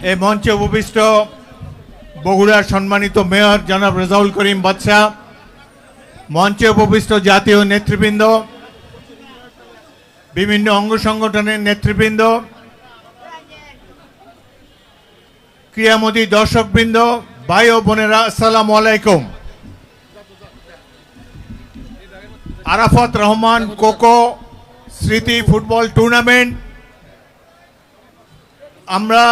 এই মঞ্চে উপবিষ্ট বগুড়ার সম্মানিত মেয়র জনাব রেজাউল করিম বাদশা, মঞ্চে উপবিষ্ট জাতীয় নেতৃবৃন্দ, বিভিন্ন অঙ্গ সংগঠনের নেতৃবৃন্দ, ক্রীড়ামোদী দর্শকবৃন্দ, ভাই ও বোনেরা, আসসালামু আলাইকুম। আরাফাত রহমান কোকো স্মৃতি ফুটবল টুর্নামেন্ট আমরা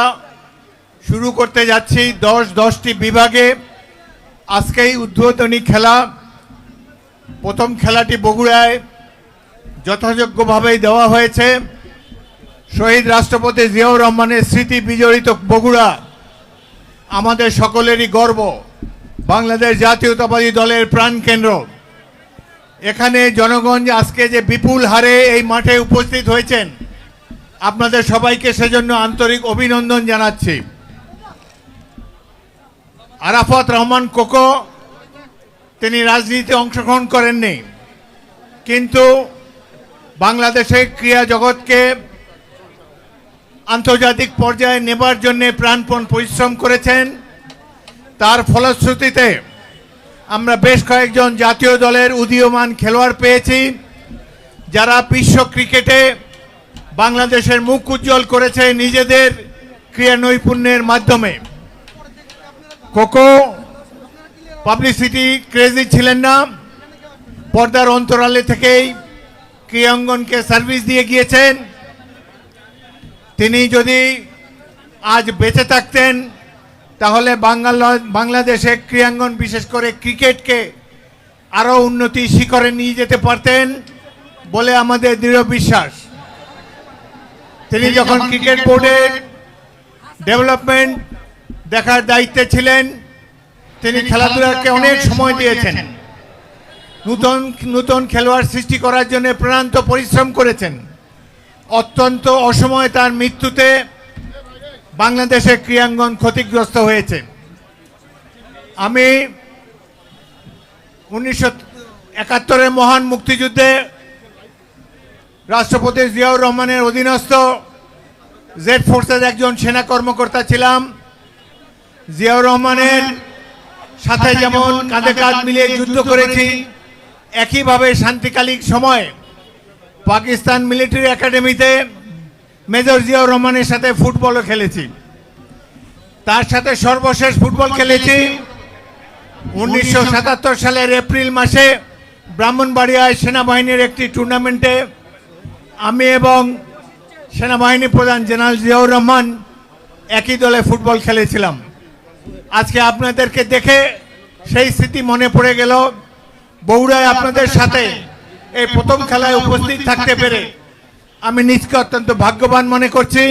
শুরু করতে যাচ্ছি 10টি বিভাগে। আজকেই উদ্বোধনী খেলা। প্রথম খেলাটি বগুড়ায় যথাযোগ্যভাবেই দেওয়া হয়েছে। শহীদ রাষ্ট্রপতি জিয়াউর রহমানের স্মৃতি বিজড়িত বগুড়া আমাদের সকলেরই গর্ব, বাংলাদেশ জাতীয়তাবাদী দলের প্রাণকেন্দ্র। এখানে জনগণ আজকে যে বিপুল হারে এই মাঠে উপস্থিত হয়েছেন, আপনাদের সবাইকে সেজন্য আন্তরিক অভিনন্দন জানাচ্ছি। আরাফাত রহমান কোকো তিনি রাজনীতিতে অংশগ্রহণ করেননি, কিন্তু বাংলাদেশের ক্রীড়া জগৎকে আন্তর্জাতিক পর্যায়ে নেবার জন্য প্রাণপণ পরিশ্রম করেছেন। তার ফলশ্রুতিতে আমরা বেশ কয়েকজন জাতীয় দলের উদীয়মান খেলোয়াড় পেয়েছি, যারা বিশ্ব ক্রিকেটে বাংলাদেশের মুখ উজ্জ্বল করেছে নিজেদের ক্রীড়া নৈপুণ্যের মাধ্যমে। কোকো পাবলিসিটি ক্রেজি ছিলেন না, পর্দার অন্তরালে থেকেই ক্রীড়াঙ্গনকে সার্ভিস দিয়ে গিয়েছেন। তিনি যদি আজ বেঁচে থাকতেন তাহলে বাংলাদেশের ক্রীড়াঙ্গন, বিশেষ করে ক্রিকেটকে আরও উন্নতি শিখরে নিয়ে যেতে পারতেন বলে আমাদের দৃঢ় বিশ্বাস। তিনি যখন ক্রিকেট বোর্ডের ডেভেলপমেন্ট দেখার দায়িত্বে ছিলেন, তিনি খেলাধুলাকে অনেক সময় দিয়েছেন, নতুন নতুন খেলোয়াড় সৃষ্টি করার জন্য প্রাণান্ত পরিশ্রম করেছেন। অত্যন্ত অসময়ে তার মৃত্যুতে বাংলাদেশের ক্রীড়াঙ্গন ক্ষতিগ্রস্ত হয়েছে। আমি 1971-এর মহান মুক্তিযুদ্ধে রাষ্ট্রপতি জিয়াউর রহমানের অধীনস্থ জেড ফোর্সের একজন সেনা কর্মকর্তা ছিলাম। জিয়াউর রহমানের সাথে যেমন কাঁধে কাঁধ মিলিয়ে যুদ্ধ করেছি, একইভাবে শান্তিকালীন সময় পাকিস্তান মিলিটারি একাডেমিতে মেজর জিয়াউর রহমানের সাথে ফুটবলও খেলেছি। তার সাথে সর্বশেষ ফুটবল খেলেছি 1977 সালের এপ্রিল মাসে ব্রাহ্মণবাড়িয়ায় সেনাবাহিনীর একটি টুর্নামেন্টে আমি এবং সেনাবাহিনী প্রধান জেনারেল জিয়াউর রহমান একই দলে ফুটবল খেলেছিলাম। আজকে আপনাদেরকে দেখে সেই স্মৃতি মনে পড়ে গেল। বগুড়ায় আপনাদের সাথে এই প্রথম খেলায় উপস্থিত থাকতে পেরে আমি নিজকে অত্যন্ত ভাগ্যবান মনে করছি।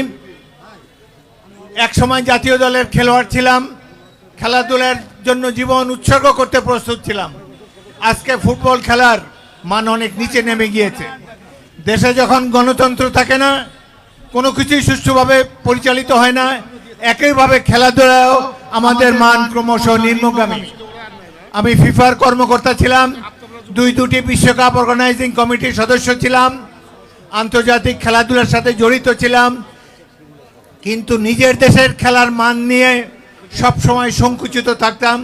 একসময় জাতীয় দলের খেলোয়াড় ছিলাম, খেলাধুলার জন্য জীবন উৎসর্গ করতে প্রস্তুত ছিলাম। আজকে ফুটবল খেলার মান অনেক নিচে নেমে গিয়েছে। দেশে যখন গণতন্ত্র থাকে না, কোনো কিছুই সুষ্ঠুভাবে পরিচালিত হয় না, একইভাবে খেলাধুলায়ও আমাদের মান ক্রমশ নিম্নগামী। আমি ফিফার কর্মকর্তা ছিলাম, দুটি বিশ্বকাপ অর্গানাইজিং কমিটির সদস্য ছিলাম, আন্তর্জাতিক খেলাধুলার সাথে জড়িত ছিলাম, কিন্তু নিজের দেশের খেলার মান নিয়ে সবসময় সংকুচিত থাকতাম।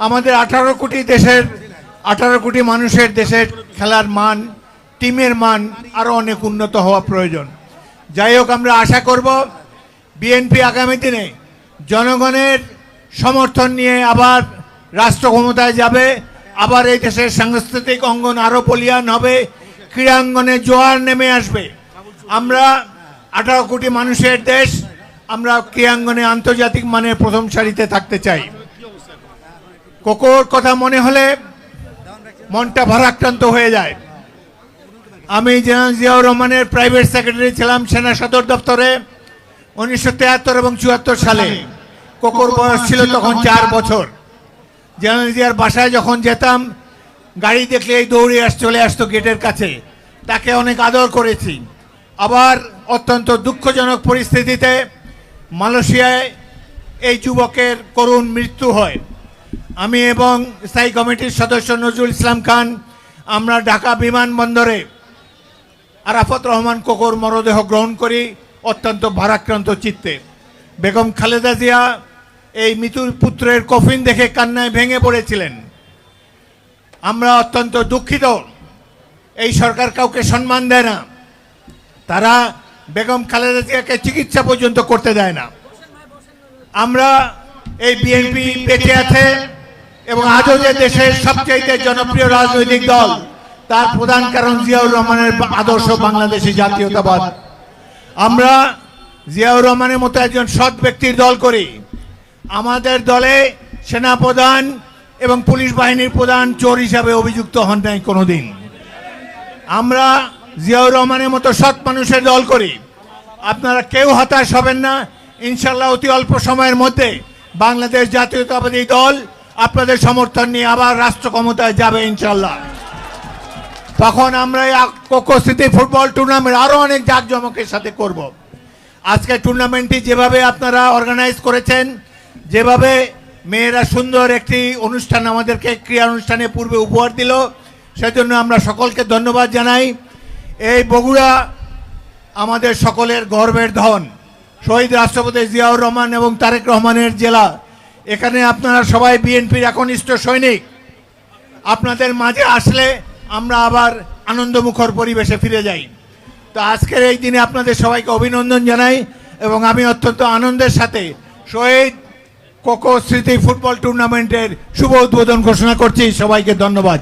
আমাদের 18 কোটি মানুষের দেশের খেলার মান, টিমের মান আরও অনেক উন্নত হওয়া প্রয়োজন। যাই হোক, আমরা আশা করব বিএনপি আগামী দিনে জনগণের সমর্থন নিয়ে আবার রাষ্ট্র ক্ষমতায় যাবে, আবার এই দেশের সাংস্কৃতিক অঙ্গন আরও বলিয়ান হবে, ক্রীড়াঙ্গনে জোয়ার নেমে আসবে। আমরা 18 কোটি মানুষের দেশ, আমরা ক্রীড়াঙ্গনে আন্তর্জাতিক মানের প্রথম সারিতে থাকতে চাই। কোকোর কথা মনে হলে মনটা ভারাক্রান্ত হয়ে যায়। আমি জেনারেল জিয়াউর রহমানের প্রাইভেট সেক্রেটারি ছিলাম সেনা সদর দপ্তরে 1973 এবং 74 সালে। কোকোর বয়স ছিল তখন 4 বছর। জেনারেল জিয়ার বাসায় যখন যেতাম, গাড়ি দেখলেই দৌড়ে চলে আসতো গেটের কাছে। তাকে অনেক আদর করেছি। আবার অত্যন্ত দুঃখজনক পরিস্থিতিতে মালয়েশিয়ায় এই যুবকের করুণ মৃত্যু হয়। আমি এবং স্থায়ী কমিটির সদস্য নজরুল ইসলাম খান আমরা ঢাকা বিমানবন্দরে আরাফাত রহমান কোকোর মরদেহ গ্রহণ করি অত্যন্ত ভারাক্রান্ত চিত্তে। বেগম খালেদা জিয়া এই মৃত্যুর পুত্রের কফিন দেখে কান্নায় ভেঙে পড়েছিলেন। আমরা অত্যন্ত দুঃখিত, এই সরকার কাউকে সম্মান দেয় না, তারা বেগম খালেদা জিয়াকে চিকিৎসা পর্যন্ত করতে দেয় না। আমরা এই বিএনপি বেঁচে আছে এবং আজও যে দেশের সবচেয়ে জনপ্রিয় রাজনৈতিক দল, তার প্রধান কারণ জিয়াউর রহমানের আদর্শ বাংলাদেশী জাতীয়তাবাদ। আমরা জিয়াউর রহমানের মতো একজন সৎ ব্যক্তির দল করি। আমাদের দলে সেনাপ্রধান এবং পুলিশ বাহিনীর প্রধান চোর হিসাবে অভিযুক্ত হন নাই কোনোদিন। আমরা জিয়াউর রহমানের মতো সৎ মানুষের দল করি। আপনারা কেউ হতাশ হবেন না, ইনশাল্লাহ অতি অল্প সময়ের মধ্যে বাংলাদেশ জাতীয়তাবাদী দল আপনাদের সমর্থন নিয়ে আবার রাষ্ট্র ক্ষমতায় যাবে ইনশাল্লাহ। তখন আমরা এই কোকো স্মৃতি ফুটবল টুর্নামেন্ট আরও অনেক জাঁকজমকের সাথে করব। আজকে টুর্নামেন্টটি যেভাবে আপনারা অর্গানাইজ করেছেন, যেভাবে মেয়েরা সুন্দর একটি অনুষ্ঠান আমাদেরকে ক্রীড়া অনুষ্ঠানের পূর্বে উপহার দিল, সেজন্য আমরা সকলকে ধন্যবাদ জানাই। এই বগুড়া আমাদের সকলের গর্বের ধন, শহীদ রাষ্ট্রপতি জিয়াউর রহমান এবং তারেক রহমানের জেলা। এখানে আপনারা সবাই বিএনপির একনিষ্ঠ সৈনিক। আপনাদের মাঝে আসলে আমরা আবার আনন্দমুখর পরিবেশে ফিরে যাই। তো আজকের এই দিনে আপনাদের সবাইকে অভিনন্দন জানাই এবং আমি অত্যন্ত আনন্দের সাথে শহীদ কোকো স্মৃতি ফুটবল টুর্নামেন্টের শুভ উদ্বোধন ঘোষণা করছি। সবাইকে ধন্যবাদ।